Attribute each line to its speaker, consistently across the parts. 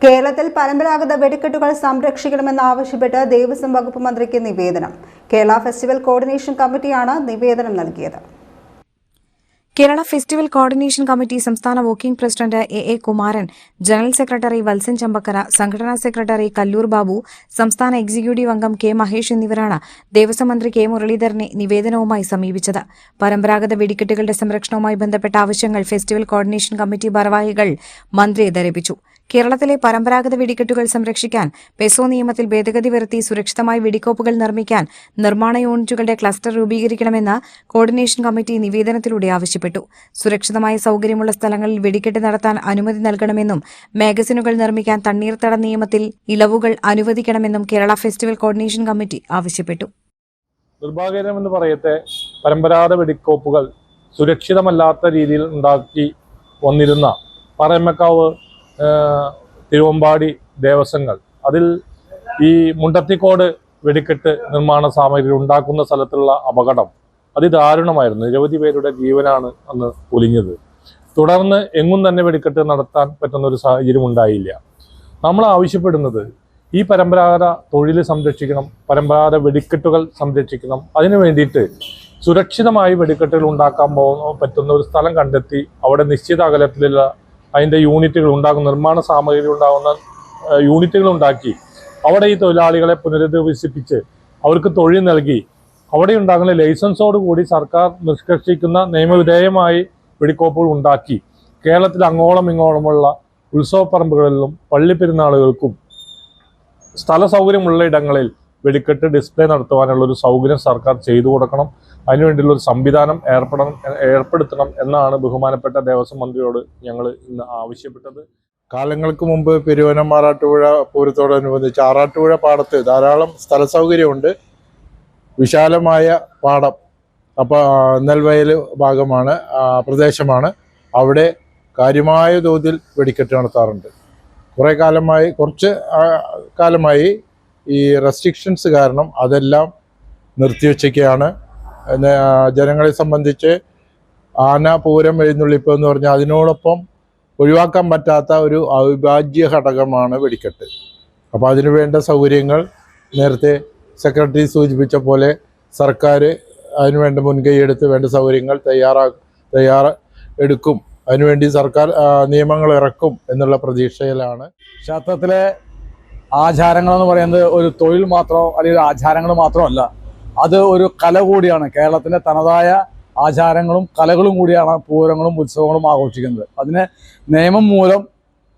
Speaker 1: കേരളത്തിൽ പരമ്പരാഗത വെടിക്കെട്ടുകൾ സംരക്ഷിക്കണമെന്നാവശ്യപ്പെട്ട് ദേവസ്വം വകുപ്പ് മന്ത്രിക്ക് നിവേദനം. കേരള ഫെസ്റ്റിവൽ കോർഡിനേഷൻ കമ്മിറ്റിയാണ് നിവേദനം നൽകിയത്.
Speaker 2: കേരള ഫെസ്റ്റിവൽ കോർഡിനേഷൻ കമ്മിറ്റി സംസ്ഥാന working president A Kumaran, general secretary Valsan Champakkara, സംഘടനാ സെക്രട്ടറി കല്ലൂർ ബാബു, സംസ്ഥാന എക്സിക്യൂട്ടീവ് അംഗം കെ മഹേഷ് എന്നിവരാണ് ദേവസ്വം മന്ത്രി കെ മുരളീധരനെ നിവേദനവുമായി സമീപിച്ചത്. പരമ്പരാഗത വെടിക്കെട്ടുകളുടെ സംരക്ഷണവുമായി ബന്ധപ്പെട്ട ആവശ്യങ്ങൾ ഫെസ്റ്റിവൽ കോർഡിനേഷൻ കമ്മിറ്റി ഭാരവാഹികൾ മന്ത്രിയെ ധരിപ്പിച്ചു. കേരളത്തിലെ പരമ്പരാഗത വെടിക്കെട്ടുകൾ സംരക്ഷിക്കാൻ പെസോ നിയമത്തിൽ ഭേദഗതി വരുത്തി സുരക്ഷിതമായി വെടിക്കോപ്പുകൾ നിർമ്മിക്കാൻ നിർമ്മാണ യൂണിറ്റുകളുടെ ക്ലസ്റ്റർ രൂപീകരിക്കണമെന്ന് കോർഡിനേഷൻ കമ്മിറ്റി നിവേദനത്തിലൂടെ ആവശ്യപ്പെട്ടു. സുരക്ഷിതമായ സൌകര്യമുള്ള സ്ഥലങ്ങളിൽ വെടിക്കെട്ട് നടത്താൻ അനുമതി നൽകണമെന്നും മാഗസിനുകൾ നിർമ്മിക്കാൻ തണ്ണീർത്തട നിയമത്തിൽ ഇളവുകൾ അനുവദിക്കണമെന്നും കേരള ഫെസ്റ്റിവൽ കോർഡിനേഷൻ കമ്മിറ്റി ആവശ്യപ്പെട്ടു.
Speaker 3: നിർഭാഗ്യകരമെന്ന് പറയട്ടെ, പരമ്പരാഗത വെടിക്കോപ്പുകൾ സുരക്ഷിതമല്ലാത്ത രീതിയിൽ ഉണ്ടാക്കി വന്നിരുന്ന പറയമ്മക്കാവ് തിരുവമ്പാടി ദേവസ്വങ്ങൾ, അതിൽ ഈ മുണ്ടത്തിക്കോട് വെടിക്കെട്ട് നിർമ്മാണ സാമഗ്രി ഉണ്ടാക്കുന്ന സ്ഥലത്തുള്ള അപകടം അതിദാരുണമായിരുന്നു. നിരവധി പേരുടെ ജീവനാണ് അന്ന് പൊലിഞ്ഞത്. തുടർന്ന് എങ്ങും തന്നെ വെടിക്കെട്ട് നടത്താൻ പറ്റുന്ന ഒരു സാഹചര്യം ഉണ്ടായില്ല. നമ്മൾ ആവശ്യപ്പെടുന്നത് ഈ പരമ്പരാഗത തൊഴിൽ സംരക്ഷിക്കണം, പരമ്പരാഗത വെടിക്കെട്ടുകൾ സംരക്ഷിക്കണം. അതിനു വേണ്ടിയിട്ട് സുരക്ഷിതമായി വെടിക്കെട്ടുകൾ ഉണ്ടാക്കാൻ പറ്റുന്ന ഒരു സ്ഥലം കണ്ടെത്തി അവിടെ നിശ്ചിത അകലത്തിലുള്ള അതിൻ്റെ യൂണിറ്റുകൾ ഉണ്ടാകുന്ന നിർമ്മാണ സാമഗ്രി ഉണ്ടാകുന്ന യൂണിറ്റുകൾ ഉണ്ടാക്കി അവിടെ ഈ തൊഴിലാളികളെ പുനരധിവസിപ്പിച്ച് അവർക്ക് തൊഴിൽ നൽകി അവിടെ ഉണ്ടാകുന്ന ലൈസൻസോട് കൂടി സർക്കാർ നിഷ്കർഷിക്കുന്ന നിയമവിധേയമായി വെടിക്കോപ്പുകൾ ഉണ്ടാക്കി കേരളത്തിൽ അങ്ങോളം ഇങ്ങോളമുള്ള ഉത്സവപ്പറമ്പുകളിലും പള്ളിപ്പെരുന്നാളുകൾക്കും സ്ഥല സൗകര്യമുള്ള ഇടങ്ങളിൽ വെടിക്കെട്ട് ഡിസ്പ്ലേ നടത്തുവാനുള്ള ഒരു സൗകര്യം സർക്കാർ ചെയ്തു കൊടുക്കണം. അതിനുവേണ്ടിയുള്ള ഒരു സംവിധാനം ഏർപ്പെടുത്തണം എന്നാണ് ബഹുമാനപ്പെട്ട ദേവസ്വം മന്ത്രിയോട് ഞങ്ങൾ ഇന്ന് ആവശ്യപ്പെട്ടത്.
Speaker 4: കാലങ്ങൾക്ക് മുമ്പ് പെരുവനം ആറാട്ടുപുഴ പൂരത്തോടനുബന്ധിച്ച് ആറാട്ടുപുഴ പാടത്ത് ധാരാളം സ്ഥല സൗകര്യമുണ്ട്. വിശാലമായ പാടം, അപ്പോൾ നെൽവയൽ ഭാഗമാണ്, പ്രദേശമാണ്. അവിടെ കാര്യമായ തോതിൽ വെടിക്കെട്ട് നടത്താറുണ്ട്. കുറച്ച് കാലമായി ഈ റെസ്ട്രിക്ഷൻസ് കാരണം അതെല്ലാം നിർത്തിവെച്ചൊക്കെയാണ്. ജനങ്ങളെ സംബന്ധിച്ച് ആന പൂരം എഴുന്നള്ളിപ്പ് എന്ന് പറഞ്ഞാൽ അതിനോടൊപ്പം ഒഴിവാക്കാൻ പറ്റാത്ത ഒരു അവിഭാജ്യ ഘടകമാണ് വെടിക്കെട്ട്. അപ്പോൾ അതിനു വേണ്ട സൗകര്യങ്ങൾ നേരത്തെ സെക്രട്ടറി സൂചിപ്പിച്ച പോലെ സർക്കാർ അതിനുവേണ്ട മുൻകൈയെടുത്ത് വേണ്ട സൗകര്യങ്ങൾ എടുക്കും. അതിനുവേണ്ടി സർക്കാർ നിയമങ്ങൾ ഇറക്കും എന്നുള്ള പ്രതീക്ഷയിലാണ്.
Speaker 5: ക്ഷേത്രത്തിലെ ആചാരങ്ങളെന്ന് പറയുന്നത് ഒരു തൊഴിൽ മാത്രമോ അല്ലെങ്കിൽ ആചാരങ്ങൾ മാത്രമല്ല, അത് ഒരു കല കൂടിയാണ്. കേരളത്തിൻ്റെ തനതായ ആചാരങ്ങളും കലകളും കൂടിയാണ് പൂരങ്ങളും ഉത്സവങ്ങളും ആഘോഷിക്കുന്നത്. അതിന് നിയമം മൂലം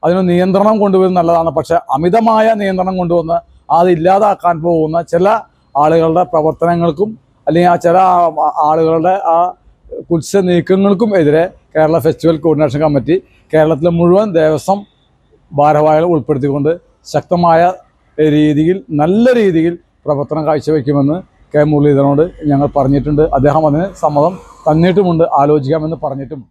Speaker 5: അതിന് നിയന്ത്രണം കൊണ്ടുവരുന്നത് നല്ലതാണ്. പക്ഷെ അമിതമായ നിയന്ത്രണം കൊണ്ടുവന്ന് അത് ഇല്ലാതാക്കാൻ പോകുന്ന ചില ആളുകളുടെ പ്രവർത്തനങ്ങൾക്കും അല്ലെങ്കിൽ ആ ചില ആളുകളുടെ ആ കുത്സ നീക്കങ്ങൾക്കും എതിരെ കേരള ഫെസ്റ്റിവൽ കോർഡിനേഷൻ കമ്മിറ്റി കേരളത്തിലെ മുഴുവൻ ദേവസ്വം ഭാരവാഹികളെ ഉൾപ്പെടുത്തിക്കൊണ്ട് ശക്തമായ രീതിയിൽ നല്ല രീതിയിൽ പ്രവർത്തനം കാഴ്ചവെക്കുമെന്ന് കെ മുരളീധരനോട് ഞങ്ങൾ പറഞ്ഞിട്ടുണ്ട്. അദ്ദേഹം അതിന് സമ്മതം തന്നിട്ടുമുണ്ട്, ആലോചിക്കാമെന്ന് പറഞ്ഞിട്ടുമുണ്ട്.